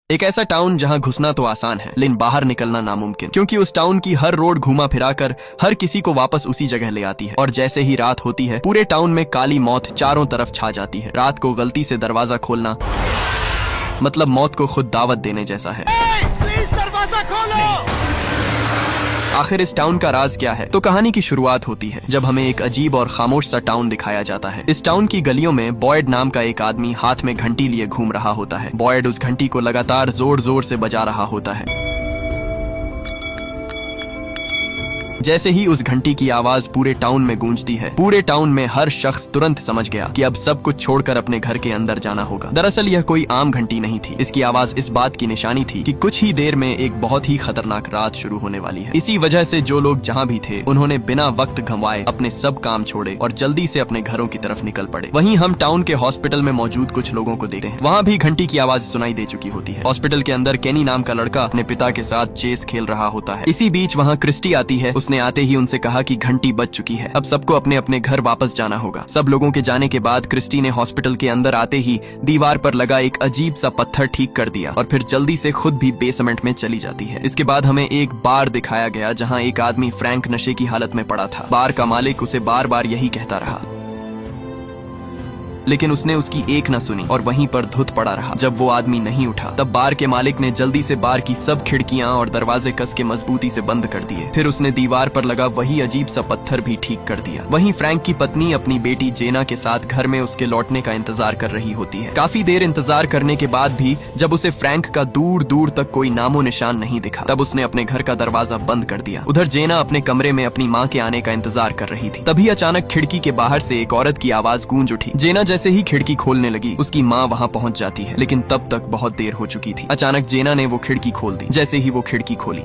एक ऐसा टाउन जहां घुसना तो आसान है लेकिन बाहर निकलना नामुमकिन, क्योंकि उस टाउन की हर रोड घुमा फिरा कर हर किसी को वापस उसी जगह ले आती है। और जैसे ही रात होती है पूरे टाउन में काली मौत चारों तरफ छा जाती है। रात को गलती से दरवाजा खोलना मतलब मौत को खुद दावत देने जैसा है। प्लीज दरवाजा खोलो। आखिर इस टाउन का राज क्या है? तो कहानी की शुरुआत होती है जब हमें एक अजीब और खामोश सा टाउन दिखाया जाता है। इस टाउन की गलियों में बॉयड नाम का एक आदमी हाथ में घंटी लिए घूम रहा होता है। बॉयड उस घंटी को लगातार जोर जोर से बजा रहा होता है। जैसे ही उस घंटी की आवाज पूरे टाउन में गूंजती है, पूरे टाउन में हर शख्स तुरंत समझ गया कि अब सब कुछ छोड़कर अपने घर के अंदर जाना होगा। दरअसल यह कोई आम घंटी नहीं थी। इसकी आवाज इस बात की निशानी थी कि कुछ ही देर में एक बहुत ही खतरनाक रात शुरू होने वाली है। इसी वजह से जो लोग जहाँ भी थे उन्होंने बिना वक्त गंवाए अपने सब काम छोड़े और जल्दी से अपने घरों की तरफ निकल पड़े। वहीं हम टाउन के हॉस्पिटल में मौजूद कुछ लोगों को देखते हैं। वहाँ भी घंटी की आवाज सुनाई दे चुकी होती है। हॉस्पिटल के अंदर केनी नाम का लड़का अपने पिता के साथ चेस खेल रहा होता है। इसी बीच वहाँ क्रिस्टी आती है। उसने आते ही उनसे कहा कि घंटी बज चुकी है, अब सबको अपने अपने घर वापस जाना होगा। सब लोगों के जाने के बाद क्रिस्टी ने हॉस्पिटल के अंदर आते ही दीवार पर लगा एक अजीब सा पत्थर ठीक कर दिया और फिर जल्दी से खुद भी बेसमेंट में चली जाती है। इसके बाद हमें एक बार दिखाया गया जहां एक आदमी फ्रैंक नशे की हालत में पड़ा था। बार का मालिक उसे बार बार यही कहता रहा, लेकिन उसने उसकी एक न सुनी और वहीं पर धुत पड़ा रहा। जब वो आदमी नहीं उठा तब बार के मालिक ने जल्दी से बार की सब खिड़कियां और दरवाजे कस के मजबूती से बंद कर दिए। फिर उसने दीवार पर लगा वही अजीब सा पत्थर भी ठीक कर दिया। वहीं फ्रैंक की पत्नी अपनी बेटी जेना के साथ घर में उसके लौटने का इंतजार कर रही होती है। काफी देर इंतजार करने के बाद भी जब उसे फ्रैंक का दूर दूर तक कोई नामो निशान नहीं दिखा तब उसने अपने घर का दरवाजा बंद कर दिया। उधर जेना अपने कमरे में अपनी माँ के आने का इंतजार कर रही थी। तभी अचानक खिड़की के बाहर से एक औरत की आवाज गूंज उठी। जेना जैसे ही खिड़की खोलने लगी उसकी माँ वहाँ पहुँच जाती है, लेकिन तब तक बहुत देर हो चुकी थी। अचानक जेना ने वो खिड़की खोल दी। जैसे ही वो खिड़की खोली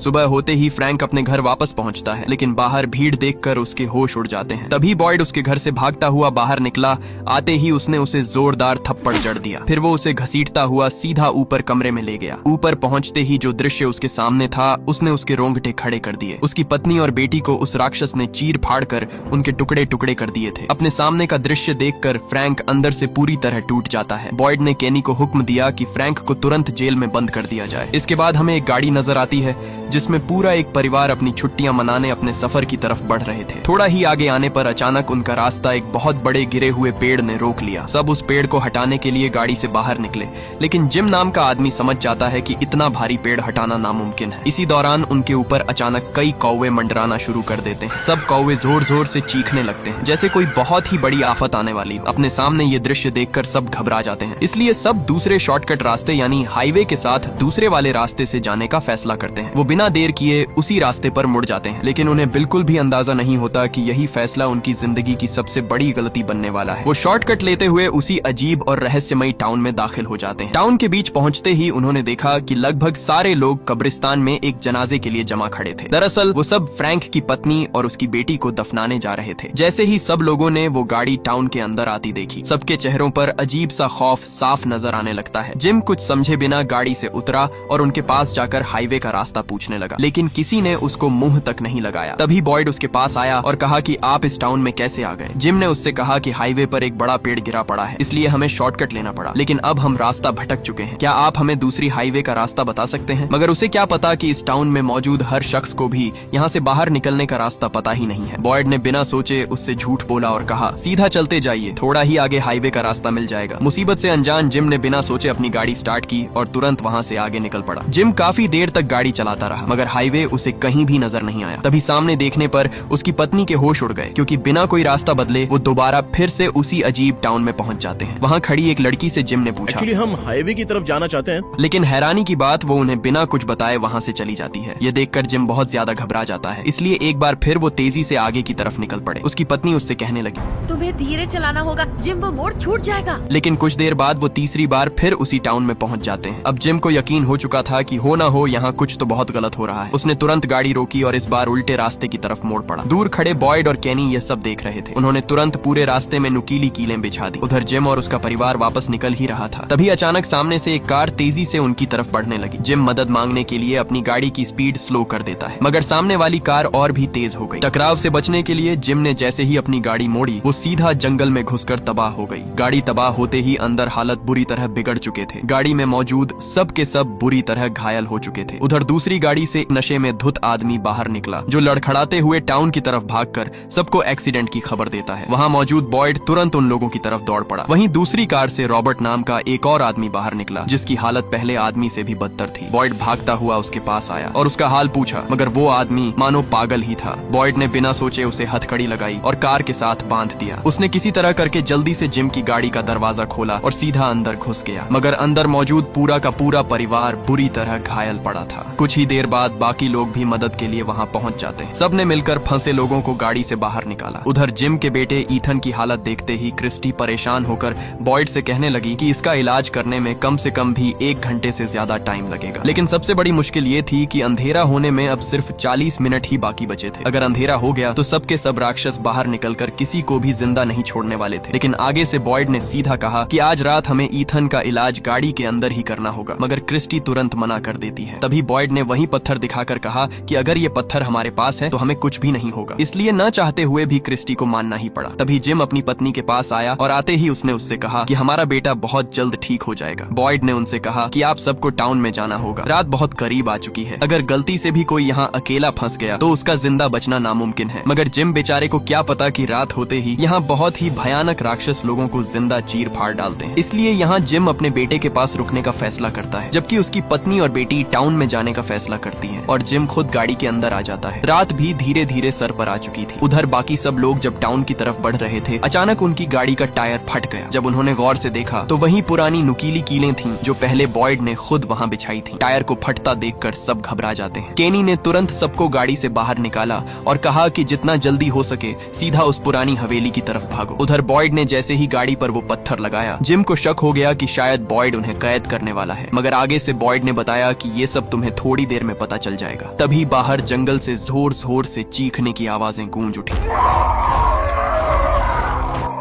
सुबह होते ही फ्रैंक अपने घर वापस पहुंचता है, लेकिन बाहर भीड़ देखकर उसके होश उड़ जाते हैं। तभी बॉयड उसके घर से भागता हुआ बाहर निकला। आते ही उसने उसे जोरदार थप्पड़ जड़ दिया। फिर वो उसे घसीटता हुआ सीधा ऊपर कमरे में ले गया। ऊपर पहुंचते ही जो दृश्य उसके सामने था उसने उसके रोंगटे खड़े कर दिए। उसकी पत्नी और बेटी को उस राक्षस ने चीर फाड़ कर उनके टुकड़े टुकड़े कर दिए थे। अपने सामने का दृश्य देखकर फ्रैंक अंदर से पूरी तरह टूट जाता है। बॉयड ने केनी को हुक्म दिया कि फ्रैंक को तुरंत जेल में बंद कर दिया जाए। इसके बाद हमें एक गाड़ी नजर आती है जिसमें पूरा एक परिवार अपनी छुट्टियां मनाने अपने सफर की तरफ बढ़ रहे थे। थोड़ा ही आगे आने पर अचानक उनका रास्ता एक बहुत बड़े गिरे हुए पेड़ ने रोक लिया। सब उस पेड़ को हटाने के लिए गाड़ी से बाहर निकले, लेकिन जिम नाम का आदमी समझ जाता है कि इतना भारी पेड़ हटाना नामुमकिन है। इसी दौरान उनके ऊपर अचानक कई कौवे मंडराना शुरू कर देते हैं। सब कौवे जोर जोर से चीखने लगते हैं जैसे कोई बहुत ही बड़ी आफत आने वाली हो। अपने सामने ये दृश्य देखकर सब घबरा जाते हैं, इसलिए सब दूसरे शॉर्टकट रास्ते यानी हाईवे के साथ दूसरे वाले रास्ते से जाने का फैसला करते हैं। वो बिना देर किए उसी रास्ते पर मुड़ जाते हैं, लेकिन उन्हें बिल्कुल भी अंदाजा नहीं होता कि यही फैसला उनकी जिंदगी की सबसे बड़ी गलती बनने वाला है। वो शॉर्टकट लेते हुए उसी अजीब और रहस्यमयी टाउन में दाखिल हो जाते हैं। टाउन के बीच पहुंचते ही उन्होंने देखा कि लगभग सारे लोग कब्रिस्तान में एक जनाजे के लिए जमा खड़े थे। दरअसल वो सब फ्रैंक की पत्नी और उसकी बेटी को दफनाने जा रहे थे। जैसे ही सब लोगों ने वो गाड़ी टाउन के अंदर आती देखी, सबके चेहरों पर अजीब सा खौफ साफ नजर आने लगता है। जिम कुछ समझे बिना गाड़ी से उतरा और उनके पास जाकर हाईवे का रास्ता पूछने लगा, लेकिन किसी ने उसको मुंह तक नहीं लगाया। तभी बॉयड उसके पास आया और कहा कि आप इस टाउन में कैसे आ गए। जिम ने उससे कहा कि हाईवे पर एक बड़ा पेड़ गिरा पड़ा है, इसलिए हमें शॉर्टकट लेना पड़ा, लेकिन अब हम रास्ता भटक चुके हैं। क्या आप हमें दूसरी हाईवे का रास्ता बता सकते हैं? मगर उसे क्या पता कि इस टाउन में मौजूद हर शख्स को भी यहाँ से बाहर निकलने का रास्ता पता ही नहीं है। बॉयड ने बिना सोचे उससे झूठ बोला और कहा, सीधा चलते जाइए, थोड़ा ही आगे हाईवे का रास्ता मिल जाएगा। मुसीबत से अनजान जिम ने बिना सोचे अपनी गाड़ी स्टार्ट की और तुरंत वहाँ से आगे निकल पड़ा। जिम काफी देर तक गाड़ी चलाता रहा, मगर हाईवे उसे कहीं भी नजर नहीं आया। तभी सामने देखने पर उसकी पत्नी के होश उड़ गए, क्योंकि बिना कोई रास्ता बदले वो दोबारा फिर से उसी अजीब टाउन में पहुंच जाते हैं। वहाँ खड़ी एक लड़की से जिम ने पूछा, एक्चुअली हम हाईवे की तरफ जाना चाहते हैं। लेकिन हैरानी की बात वो उन्हें बिना कुछ बताए वहाँ से चली जाती है। ये देखकर जिम बहुत ज्यादा घबरा जाता है, इसलिए एक बार फिर वो तेजी से आगे की तरफ निकल पड़े। उसकी पत्नी उससे कहने लगी, तुम्हें धीरे चलाना होगा, जिम वो मोड़ छूट जाएगा। लेकिन कुछ देर बाद वो तीसरी बार फिर उसी टाउन में पहुंच जाते हैं। अब जिम को यकीन हो चुका था कि हो ना हो यहाँ कुछ तो बहुत गलत गलत हो रहा है। उसने तुरंत गाड़ी रोकी और इस बार उल्टे रास्ते की तरफ मोड़ पड़ा। दूर खड़े बॉयड और केनी ये सब देख रहे थे। उन्होंने तुरंत पूरे रास्ते में नुकीली कीलें बिछा दी। उधर जिम और उसका परिवार वापस निकल ही रहा था, तभी अचानक सामने से एक कार तेजी से उनकी तरफ बढ़ने लगी। जिम मदद मांगने के लिए अपनी गाड़ी की स्पीड स्लो कर देता है, मगर सामने वाली कार और भी तेज हो गई। टकराव से बचने के लिए जिम ने जैसे ही अपनी गाड़ी मोड़ी, वो सीधा जंगल में घुसकर तबाह हो गई। गाड़ी तबाह होते ही अंदर हालत बुरी तरह बिगड़ चुके थे। गाड़ी में मौजूद सब के सब बुरी तरह घायल हो चुके थे। उधर दूसरी गाड़ी से एक नशे में धुत आदमी बाहर निकला, जो लड़खड़ाते हुए टाउन की तरफ भागकर सबको एक्सीडेंट की खबर देता है। वहाँ मौजूद बॉयड तुरंत उन लोगों की तरफ दौड़ पड़ा। वहीं दूसरी कार से रॉबर्ट नाम का एक और आदमी बाहर निकला, जिसकी हालत पहले आदमी से भी बदतर थी। बॉयड भागता हुआ उसके पास आया और उसका हाल पूछा, मगर वो आदमी मानो पागल ही था। बॉयड ने बिना सोचे उसे हथकड़ी लगाई और कार के साथ बांध दिया। उसने किसी तरह करके जल्दी से जिम की गाड़ी का दरवाजा खोला और सीधा अंदर घुस गया, मगर अंदर मौजूद पूरा का पूरा परिवार बुरी तरह घायल पड़ा था। कुछ ही देर बाद बाकी लोग भी मदद के लिए वहाँ पहुँच जाते हैं। सबने मिलकर फंसे लोगों को गाड़ी से बाहर निकाला। उधर जिम के बेटे ईथन की हालत देखते ही क्रिस्टी परेशान होकर बॉयड से कहने लगी कि इसका इलाज करने में कम से कम भी 1 घंटे से ज्यादा टाइम लगेगा। लेकिन सबसे बड़ी मुश्किल ये थी कि अंधेरा होने में अब सिर्फ 40 मिनट ही बाकी बचे थे। अगर अंधेरा हो गया तो सबके सब राक्षस बाहर निकलकर किसी को भी जिंदा नहीं छोड़ने वाले थे। लेकिन आगे से बॉयड ने सीधा कहा कि आज रात हमें ईथन का इलाज गाड़ी के अंदर ही करना होगा, मगर क्रिस्टी तुरंत मना कर देती है। तभी बॉयड ने वही पत्थर दिखाकर कहा कि अगर ये पत्थर हमारे पास है तो हमें कुछ भी नहीं होगा। इसलिए न चाहते हुए भी क्रिस्टी को मानना ही पड़ा। तभी जिम अपनी पत्नी के पास आया और आते ही उसने उससे कहा कि हमारा बेटा बहुत जल्द ठीक हो जाएगा। बॉयड ने उनसे कहा कि आप सबको टाउन में जाना होगा, रात बहुत करीब आ चुकी है। अगर गलती से भी कोई यहाँ अकेला फंस गया तो उसका जिंदा बचना नामुमकिन है। मगर जिम बेचारे को क्या पता कि रात होते ही यहाँ बहुत ही भयानक राक्षस लोगों को जिंदा चीर फाड़ डालते हैं। इसलिए यहाँ जिम अपने बेटे के पास रुकने का फैसला करता है, जबकि उसकी पत्नी और बेटी टाउन में जाने का फैसला करती है और जिम खुद गाड़ी के अंदर आ जाता है। रात भी धीरे धीरे सर पर आ चुकी थी। उधर बाकी सब लोग जब टाउन की तरफ बढ़ रहे थे, अचानक उनकी गाड़ी का टायर फट गया। जब उन्होंने गौर से देखा तो वही पुरानी नुकीली कीलें थीं जो पहले बॉयड ने खुद वहाँ बिछाई थी। टायर को फटता देखकर सब घबरा जाते हैं। केनी ने तुरंत सबको गाड़ी से बाहर निकाला और कहा कि जितना जल्दी हो सके सीधा उस पुरानी हवेली की तरफ भागो। उधर बॉयड ने जैसे ही गाड़ी पर वो पत्थर लगाया, जिम को शक हो गया कि शायद बॉयड उन्हें कैद करने वाला है, मगर आगे से बॉयड ने बताया कि ये सब तुम्हें थोड़ी देर में पता चल जाएगा। तभी बाहर जंगल से जोर जोर से चीखने की आवाजें गूंज उठी।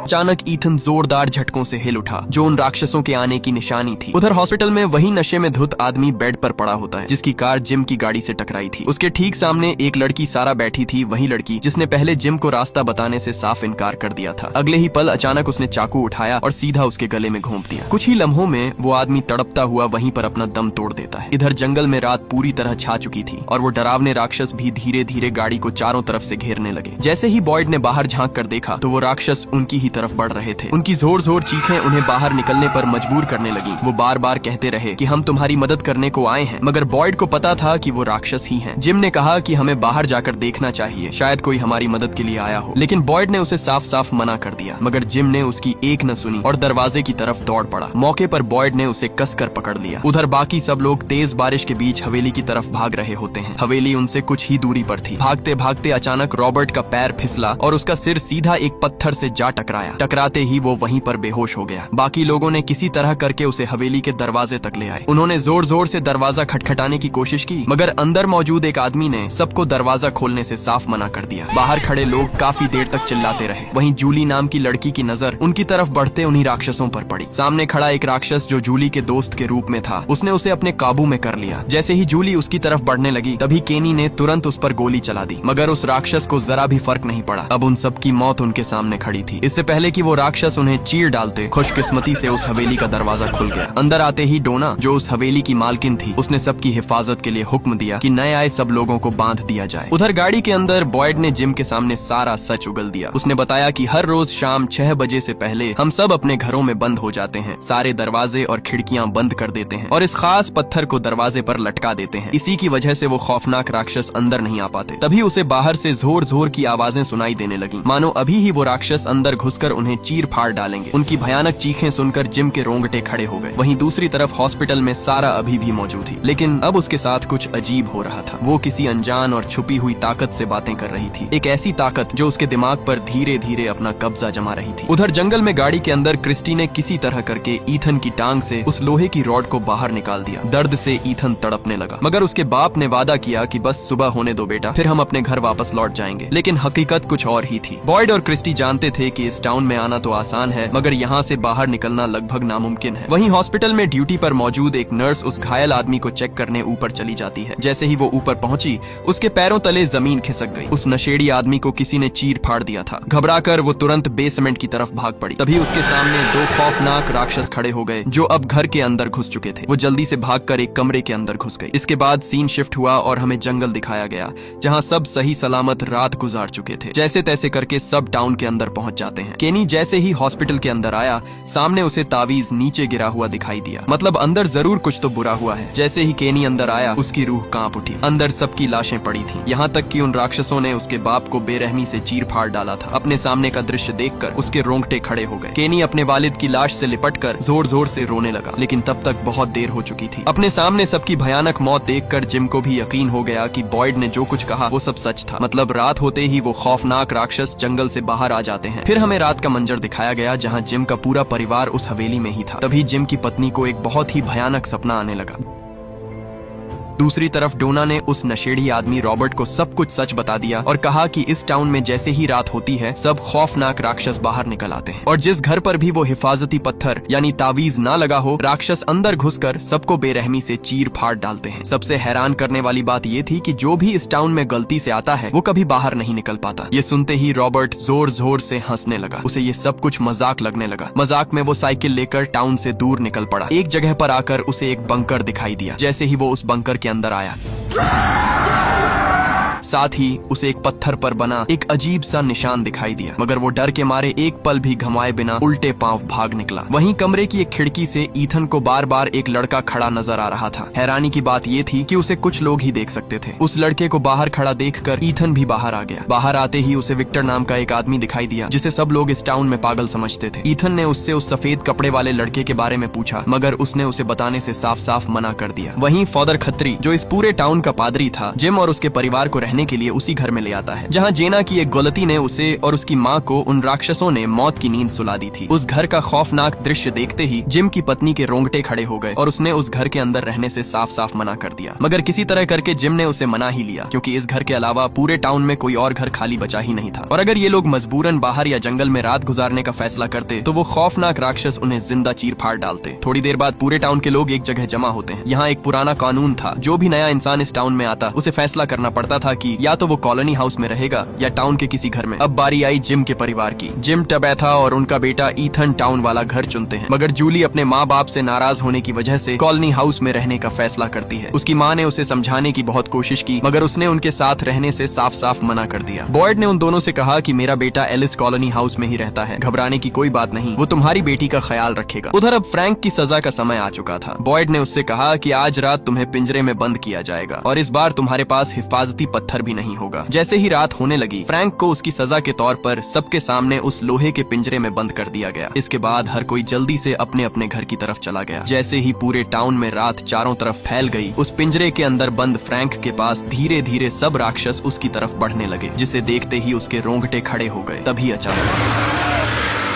अचानक ईथन जोरदार झटकों से हिल उठा, जो उन राक्षसों के आने की निशानी थी। उधर हॉस्पिटल में वही नशे में धुत आदमी बेड पर पड़ा होता है, जिसकी कार जिम की गाड़ी से टकराई थी। उसके ठीक सामने एक लड़की सारा बैठी थी, वही लड़की जिसने पहले जिम को रास्ता बताने से साफ इनकार कर दिया था। अगले ही पल अचानक उसने चाकू उठाया और सीधा उसके गले में घोंप दिया। कुछ ही लम्हों में वो आदमी तड़पता हुआ वहीं पर अपना दम तोड़ देता है। इधर जंगल में रात पूरी तरह छा चुकी थी और वो डरावने राक्षस भी धीरे धीरे गाड़ी को चारों तरफ से घेरने लगे। जैसे ही बॉयड ने बाहर झांक कर देखा तो वो राक्षस उनकी ही तरफ बढ़ रहे थे। उनकी जोर जोर चीखें उन्हें बाहर निकलने पर मजबूर करने लगी। वो बार बार कहते रहे कि हम तुम्हारी मदद करने को आए हैं, मगर बॉयड को पता था कि वो राक्षस ही हैं। जिम ने कहा कि हमें बाहर जाकर देखना चाहिए, शायद कोई हमारी मदद के लिए आया हो, लेकिन बॉयड ने उसे साफ साफ मना कर दिया। मगर जिम ने उसकी एक न सुनी और दरवाजे की तरफ दौड़ पड़ा। मौके पर बॉयड ने उसे कसकर पकड़ लिया। उधर बाकी सब लोग तेज बारिश के बीच हवेली की तरफ भाग रहे होते हैं। हवेली उनसे कुछ ही दूरी पर थी। भागते भागते अचानक रॉबर्ट का पैर फिसला और उसका सिर सीधा एक पत्थर से जा टकराया। टकराते ही वो वहीं पर बेहोश हो गया। बाकी लोगों ने किसी तरह करके उसे हवेली के दरवाजे तक ले आए। उन्होंने जोर जोर से दरवाजा खटखटाने की कोशिश की, मगर अंदर मौजूद एक आदमी ने सबको दरवाजा खोलने से साफ मना कर दिया। बाहर खड़े लोग काफी देर तक चिल्लाते रहे। वहीं जूली नाम की लड़की की नजर उनकी तरफ बढ़ते उन्हीं राक्षसों पर पड़ी। सामने खड़ा एक राक्षस जो जूली के दोस्त के रूप में था, उसने उसे अपने काबू में कर लिया। जैसे ही जूली उसकी तरफ बढ़ने लगी, तभी केनी ने तुरंत उस पर गोली चला दी, मगर उस राक्षस को जरा भी फर्क नहीं पड़ा। अब उन सबकी मौत उनके सामने खड़ी थी। इससे पहले कि वो राक्षस उन्हें चीर डालते, खुशकिस्मती से उस हवेली का दरवाजा खुल गया। अंदर आते ही डोना, जो उस हवेली की मालकिन थी, उसने सबकी हिफाजत के लिए हुक्म दिया कि नए आए सब लोगों को बांध दिया जाए। उधर गाड़ी के अंदर बॉयड ने जिम के सामने सारा सच उगल दिया। उसने बताया कि हर रोज शाम 6 बजे से पहले हम सब अपने घरों में बंद हो जाते हैं, सारे दरवाजे और खिड़कियां बंद कर देते हैं और इस खास पत्थर को दरवाजे पर लटका देते हैं। इसी की वजह से वो खौफनाक राक्षस अंदर नहीं आ पाते। तभी उसे बाहर से जोर जोर की आवाजें सुनाई देने लगी, मानो अभी ही वो राक्षस अंदर घुस घुसकर उन्हें चीर फाड़ डालेंगे। उनकी भयानक चीखें सुनकर जिम के रोंगटे खड़े हो गए। वहीं दूसरी तरफ हॉस्पिटल में सारा अभी भी मौजूद थी, लेकिन अब उसके साथ कुछ अजीब हो रहा था। वो किसी अनजान और छुपी हुई ताकत से बातें कर रही थी, एक ऐसी ताकत जो उसके दिमाग पर धीरे धीरे अपना कब्जा जमा रही थी। उधर जंगल में गाड़ी के अंदर क्रिस्टी ने किसी तरह करके ईथन की टांग से उस लोहे की रॉड को बाहर निकाल दिया। दर्द से ईथन तड़पने लगा, मगर उसके बाप ने वादा किया कि बस सुबह होने दो बेटा, फिर हम अपने घर वापस लौट जाएंगे। लेकिन हकीकत कुछ और ही थी। बॉयड और क्रिस्टी जानते थे कि इस टाउन में आना तो आसान है, मगर यहाँ से बाहर निकलना लगभग नामुमकिन है। वहीं हॉस्पिटल में ड्यूटी पर मौजूद एक नर्स उस घायल आदमी को चेक करने ऊपर चली जाती है। जैसे ही वो ऊपर पहुंची, उसके पैरों तले जमीन खिसक गई। उस नशेड़ी आदमी को किसी ने चीर फाड़ दिया था। घबराकर वो तुरंत बेसमेंट की तरफ भाग पड़ी। तभी उसके सामने दो खौफनाक राक्षस खड़े हो गए जो अब घर के अंदर घुस चुके थे। वो जल्दी से भागकर एक कमरे के अंदर घुस गई। इसके बाद सीन शिफ्ट हुआ और हमें जंगल दिखाया गया, जहाँ सब सही सलामत रात गुजार चुके थे। जैसे तैसे करके सब टाउन के अंदर पहुंच जाते हैं। केनी जैसे ही हॉस्पिटल के अंदर आया, सामने उसे तावीज नीचे गिरा हुआ दिखाई दिया। मतलब अंदर जरूर कुछ तो बुरा हुआ है। जैसे ही केनी अंदर आया, उसकी रूह कांप उठी। अंदर सबकी लाशें पड़ी थी, यहाँ तक कि उन राक्षसों ने उसके बाप को बेरहमी से चीर फाड़ डाला था। अपने सामने का दृश्य देखकर उसके रोंगटे खड़े हो गए। केनी अपने वालिद की लाश से लिपटकर जोर जोर से रोने लगा, लेकिन तब तक बहुत देर हो चुकी थी। अपने सामने सबकी भयानक मौत देखकर जिम को भी यकीन हो गया कि बॉयड ने जो कुछ कहा वो सब सच था। मतलब रात होते ही वो खौफनाक राक्षस जंगल से बाहर आ जाते हैं। फिर हमें रात का मंजर दिखाया गया जहाँ जिम का पूरा परिवार उस हवेली में ही था। तभी जिम की पत्नी को एक बहुत ही भयानक सपना आने लगा। दूसरी तरफ डोना ने उस नशेड़ी आदमी रॉबर्ट को सब कुछ सच बता दिया और कहा कि इस टाउन में जैसे ही रात होती है, सब खौफनाक राक्षस बाहर निकल आते हैं और जिस घर पर भी वो हिफाजती पत्थर यानी तावीज ना लगा हो, राक्षस अंदर घुसकर सबको बेरहमी से चीर फाड़ डालते हैं। सबसे हैरान करने वाली बात ये थी कि जो भी इस टाउन में गलती से आता है, वो कभी बाहर नहीं निकल पाता। ये सुनते ही रॉबर्ट जोर जोर से हंसने लगा। उसे ये सब कुछ मजाक लगने लगा। मजाक में वो साइकिल लेकर टाउन से दूर निकल पड़ा। एक जगह पर आकर उसे एक बंकर दिखाई दिया। जैसे ही वो उस बंकर के अंदर आया, साथ ही उसे एक पत्थर पर बना एक अजीब सा निशान दिखाई दिया, मगर वो डर के मारे एक पल भी घमाए बिना उल्टे पांव भाग निकला। वहीं कमरे की एक खिड़की से ईथन को बार बार एक लड़का खड़ा नजर आ रहा था। हैरानी की बात ये थी कि उसे कुछ लोग ही देख सकते थे। उस लड़के को बाहर खड़ा देखकर ईथन भी बाहर आ गया। बाहर आते ही उसे विक्टर नाम का एक आदमी दिखाई दिया, जिसे सब लोग इस टाउन में पागल समझते थे। ईथन ने उससे उस सफेद कपड़े वाले लड़के के बारे में पूछा, मगर उसने उसे बताने से साफ साफ मना कर दिया। वहीं फादर खत्री, जो इस पूरे टाउन का पादरी था, जिम और उसके परिवार को रहने के लिए उसी घर में ले आता है, जहाँ जेना की एक गलती ने उसे और उसकी माँ को उन राक्षसों ने मौत की नींद सुला दी थी। उस घर का खौफनाक दृश्य देखते ही जिम की पत्नी के रोंगटे खड़े हो गए और उसने उस घर के अंदर रहने से साफ साफ मना कर दिया। मगर किसी तरह करके जिम ने उसे मना ही लिया, क्योंकि इस घर के अलावा पूरे टाउन में कोई और घर खाली बचा ही नहीं था। और अगर ये लोग मजबूरन बाहर या जंगल में रात गुजारने का फैसला करते, तो वो खौफनाक राक्षस उन्हें जिंदा चीर फाड़ डालते। थोड़ी देर बाद पूरे टाउन के लोग एक जगह जमा होते हैं। यहाँ एक पुराना कानून था, जो भी नया इंसान इस टाउन में आता, उसे फैसला करना पड़ता था कि या तो वो कॉलोनी हाउस में रहेगा या टाउन के किसी घर में। अब बारी आई जिम के परिवार की। जिम, टबैथा और उनका बेटा ईथन टाउन वाला घर चुनते हैं, मगर जूली अपने माँ बाप से नाराज होने की वजह से कॉलोनी हाउस में रहने का फैसला करती है। उसकी माँ ने उसे समझाने की बहुत कोशिश की, मगर उसने उनके साथ रहने से साफ साफ मना कर दिया। बॉयड ने उन दोनों से कहा कि मेरा बेटा एलिस कॉलोनी हाउस में ही रहता है, घबराने की कोई बात नहीं, वो तुम्हारी बेटी का ख्याल रखेगा। उधर अब फ्रैंक की सजा का समय आ चुका था। बॉयड ने उससे कहा कि आज रात तुम्हें पिंजरे में बंद किया जाएगा और इस बार तुम्हारे पास हिफाजती पत्थर भी नहीं होगा। जैसे ही रात होने लगी, फ्रैंक को उसकी सजा के तौर पर सबके सामने उस लोहे के पिंजरे में बंद कर दिया गया। इसके बाद हर कोई जल्दी से अपने अपने घर की तरफ चला गया। जैसे ही पूरे टाउन में रात चारों तरफ फैल गई, उस पिंजरे के अंदर बंद फ्रैंक के पास धीरे धीरे सब राक्षस उसकी तरफ बढ़ने लगे, जिसे देखते ही उसके रोंगटे खड़े हो गए। तभी अचानक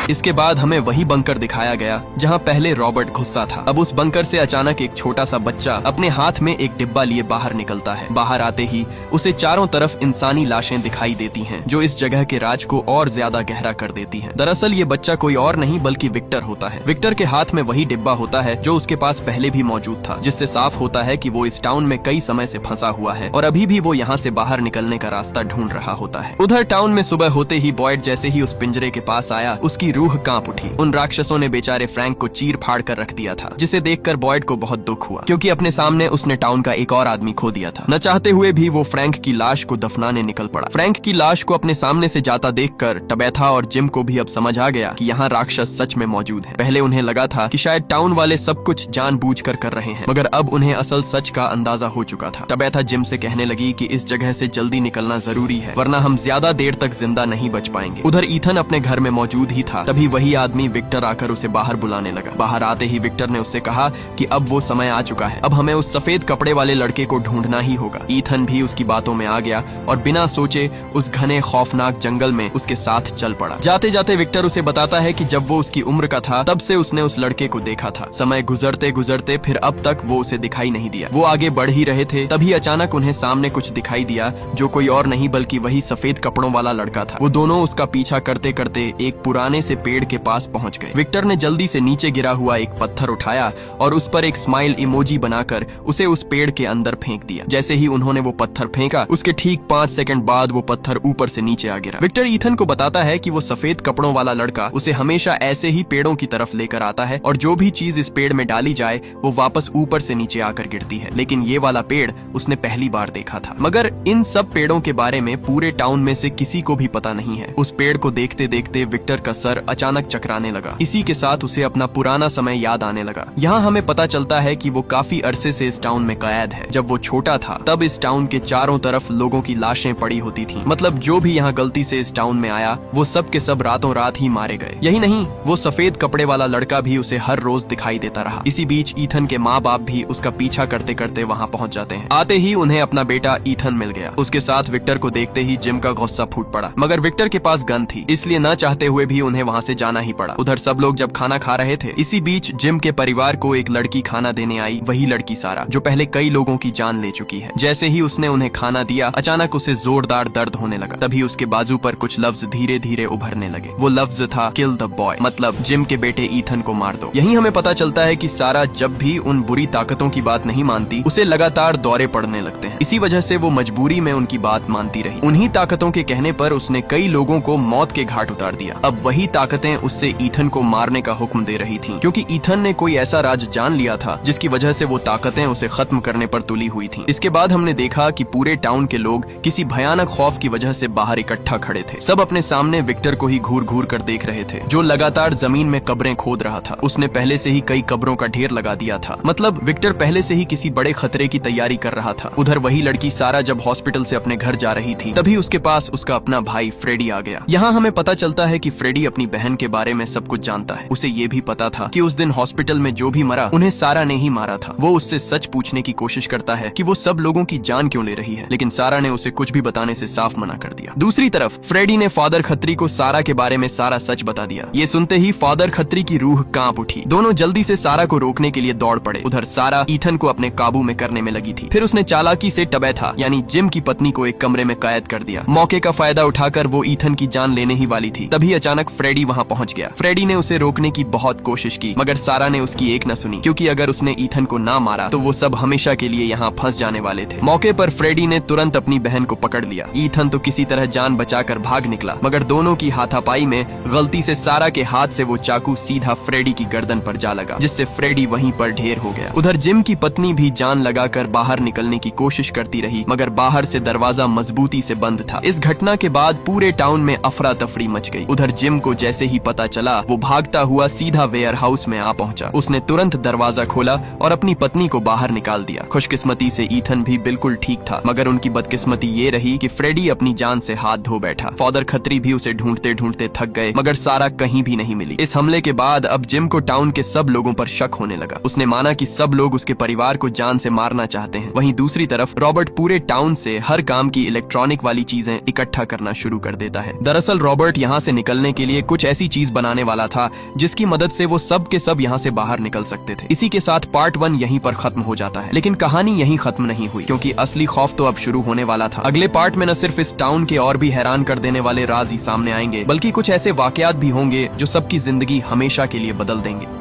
इसके बाद हमें वही बंकर दिखाया गया जहां पहले रॉबर्ट घुसा था। अब उस बंकर से अचानक एक छोटा सा बच्चा अपने हाथ में एक डिब्बा लिए बाहर निकलता है। बाहर आते ही उसे चारों तरफ इंसानी लाशें दिखाई देती हैं, जो इस जगह के राज को और ज्यादा गहरा कर देती हैं। दरअसल ये बच्चा कोई और नहीं बल्कि विक्टर होता है। विक्टर के हाथ में वही डिब्बा होता है जो उसके पास पहले भी मौजूद था, जिससे साफ होता है कि वो इस टाउन में कई समय से फंसा हुआ है और अभी भी वो यहाँ से बाहर निकलने का रास्ता ढूंढ रहा होता है। उधर टाउन में सुबह होते ही बॉयड जैसे ही उस पिंजरे के पास आया, उसकी रूह कांप उठी। उन राक्षसों ने बेचारे फ्रैंक को चीर फाड़ कर रख दिया था, जिसे देखकर बॉयड को बहुत दुख हुआ, क्योंकि अपने सामने उसने टाउन का एक और आदमी खो दिया था। न चाहते हुए भी वो फ्रैंक की लाश को दफनाने निकल पड़ा। फ्रैंक की लाश को अपने सामने से जाता देखकर टबैथा और जिम को भी अब समझ आ गया कि यहाँ राक्षस सच में मौजूद है। पहले उन्हें लगा था कि शायद टाउन वाले सब कुछ जानबूझकर कर रहे हैं, मगर अब उन्हें असल सच का अंदाजा हो चुका था। टबैथा जिम से कहने लगी कि इस जगह से जल्दी निकलना जरूरी है, वरना हम ज्यादा देर तक जिंदा नहीं बच पाएंगे। उधर ईथन अपने घर में मौजूद ही था, तभी वही आदमी विक्टर आकर उसे बाहर बुलाने लगा। बाहर आते ही विक्टर ने उससे कहा कि अब वो समय आ चुका है, अब हमें उस सफेद कपड़े वाले लड़के को ढूंढना ही होगा। ईथन भी उसकी बातों में आ गया और बिना सोचे उस घने खौफनाक जंगल में उसके साथ चल पड़ा। जाते जाते विक्टर उसे बताता है कि जब वो उसकी उम्र का था तब से उसने उस लड़के को देखा था। समय गुजरते गुजरते फिर अब तक वो उसे दिखाई नहीं दिया। वो आगे बढ़ ही रहे थे, तभी अचानक उन्हें सामने कुछ दिखाई दिया, जो कोई और नहीं बल्कि वही सफेद कपड़ों वाला लड़का था। वो दोनों उसका पीछा करते करते एक पुराने से पेड़ के पास पहुंच गए। विक्टर ने जल्दी से नीचे गिरा हुआ एक पत्थर उठाया और उस पर एक स्माइल इमोजी बनाकर उसे उस पेड़ के अंदर फेंक दिया। जैसे ही उन्होंने वो पत्थर फेंका, उसके ठीक 5 सेकंड बाद वो पत्थर ऊपर से नीचे आ गिरा। विक्टर ईथन को बताता है कि वो सफेद कपड़ों वाला लड़का उसे हमेशा ऐसे ही पेड़ों की तरफ लेकर आता है और जो भी चीज इस पेड़ में डाली जाए वो वापस ऊपर से नीचे आकर गिरती है। लेकिन ये वाला पेड़ उसने पहली बार देखा था। मगर इन सब पेड़ों के बारे में पूरे टाउन में से किसी को भी पता नहीं है। उस पेड़ को देखते देखते विक्टर का सर अचानक चकराने लगा। इसी के साथ उसे अपना पुराना समय याद आने लगा। यहाँ हमें पता चलता है कि वो काफी अरसे से इस टाउन में कैद है। जब वो छोटा था तब इस टाउन के चारों तरफ लोगों की लाशें पड़ी होती थीं। मतलब जो भी यहाँ गलती से इस टाउन में आया वो सब के सब रातों रात ही मारे गए। यही नहीं, वो सफेद कपड़े वाला लड़का भी उसे हर रोज दिखाई देता रहा। इसी बीच ईथन के माँ बाप भी उसका पीछा करते करते वहाँ पहुँच जाते हैं। आते ही उन्हें अपना बेटा ईथन मिल गया। उसके साथ विक्टर को देखते ही जिम का गुस्सा फूट पड़ा, मगर विक्टर के पास गन थी, इसलिए न चाहते हुए भी उन्हें वहाँ से जाना ही पड़ा। उधर सब लोग जब खाना खा रहे थे, इसी बीच जिम के परिवार को एक लड़की खाना देने आई, वही लड़की सारा, जो पहले कई लोगों की जान ले चुकी है। जैसे ही उसने उन्हें खाना दिया, अचानक उसे जोरदार दर्द होने लगा। तभी उसके बाजू पर कुछ लफ्ज धीरे धीरे उभरने लगे। वो लफ्ज था किल द बॉय, मतलब जिम के बेटे ईथन को मार दो। यही हमें पता चलता है कि सारा जब भी उन बुरी ताकतों की बात नहीं मानती, उसे लगातार दौरे पड़ने लगते हैं। इसी वजह से वो मजबूरी में उनकी बात मानती रही। उन्हीं ताकतों के कहने पर उसने कई लोगों को मौत के घाट उतार दिया। अब वही ताकतें उससे ईथन को मारने का हुक्म दे रही थीं, क्योंकि ईथन ने कोई ऐसा राज जान लिया था जिसकी वजह से वो ताकतें उसे खत्म करने पर तुली हुई थीं। इसके बाद हमने देखा कि पूरे टाउन के लोग किसी भयानक खौफ की वजह से बाहर इकट्ठा खड़े थे। सब अपने सामने विक्टर को ही घूर घूर कर देख रहे थे, जो लगातार जमीन में कब्रें खोद रहा था। उसने पहले से ही कई कब्रों का ढेर लगा दिया था। मतलब विक्टर पहले से ही किसी बड़े खतरे की तैयारी कर रहा था। उधर वही लड़की सारा जब हॉस्पिटल से अपने घर जा रही थी, तभी उसके पास उसका अपना भाई फ्रेडी आ गया। यहाँ हमें पता चलता है कि फ्रेडी अपनी बहन के बारे में सब कुछ जानता है। उसे ये भी पता था कि उस दिन हॉस्पिटल में जो भी मरा, उन्हें सारा ने ही मारा था। वो उससे सच पूछने की कोशिश करता है कि वो सब लोगों की जान क्यों ले रही है, लेकिन सारा ने उसे कुछ भी बताने से साफ मना कर दिया। दूसरी तरफ फ्रेडी ने फादर खत्री को सारा के बारे में सारा सच बता दिया। ये सुनते ही फादर खत्री की रूह कांप उठी। दोनों जल्दी से सारा को रोकने के लिए दौड़ पड़े। उधर सारा ईथन को अपने काबू में करने में लगी थी। फिर उसने चालाकी से टबैथा यानी जिम की पत्नी को एक कमरे में कैद कर दिया। मौके का फायदा उठाकर वो ईथन की जान लेने ही वाली थी। तभी अचानक फ्रेडी वहाँ पहुँच गया। फ्रेडी ने उसे रोकने की बहुत कोशिश की, मगर सारा ने उसकी एक न सुनी, क्योंकि अगर उसने ईथन को ना मारा तो वो सब हमेशा के लिए यहाँ फंस जाने वाले थे। मौके पर फ्रेडी ने तुरंत अपनी बहन को पकड़ लिया। ईथन तो किसी तरह जान बचाकर भाग निकला, मगर दोनों की हाथापाई में गलती से सारा के हाथ से वो चाकू सीधा फ्रेडी की गर्दन पर जा लगा, जिससे फ्रेडी वहीं पर ढेर हो गया। उधर जिम की पत्नी भी जान लगाकर बाहर निकलने की कोशिश करती रही, मगर बाहर से दरवाजा मजबूती से बंद था। इस घटना के बाद पूरे टाउन में अफरा तफरी मच गई। उधर जिम को जैसे ही पता चला, वो भागता हुआ सीधा वेयर हाउस में आ पहुंचा। उसने तुरंत दरवाजा खोला और अपनी पत्नी को बाहर निकाल दिया। खुशकिस्मती से ईथन भी बिल्कुल ठीक था, मगर उनकी बदकिस्मती ये रही कि फ्रेडी अपनी जान से हाथ धो बैठा। फादर खत्री भी उसे ढूंढते ढूंढते थक गए, मगर सारा कहीं भी नहीं मिली। इस हमले के बाद अब जिम को टाउन के सब लोगों पर शक होने लगा। उसने माना कि सब लोग उसके परिवार को जान से मारना चाहते हैं। वहीं दूसरी तरफ रॉबर्ट पूरे टाउन से हर काम की इलेक्ट्रॉनिक वाली चीजें इकट्ठा करना शुरू कर देता है। दरअसल रॉबर्ट यहाँ से निकलने के लिए कुछ ऐसी चीज बनाने वाला था जिसकी मदद से वो सब के सब यहाँ से बाहर निकल सकते थे। इसी के साथ पार्ट 1 यहीं पर खत्म हो जाता है। लेकिन कहानी यहीं खत्म नहीं हुई, क्योंकि असली खौफ तो अब शुरू होने वाला था। अगले पार्ट में न सिर्फ इस टाउन के और भी हैरान कर देने वाले राज ही सामने आएंगे, बल्कि कुछ ऐसे वाकयात भी होंगे जो सबकी जिंदगी हमेशा के लिए बदल देंगे।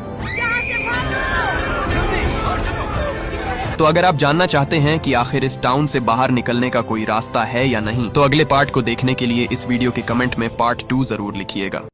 तो अगर आप जानना चाहते हैं कि आखिर इस टाउन से बाहर निकलने का कोई रास्ता है या नहीं, तो अगले पार्ट को देखने के लिए इस वीडियो के कमेंट में पार्ट 2 जरूर लिखिएगा।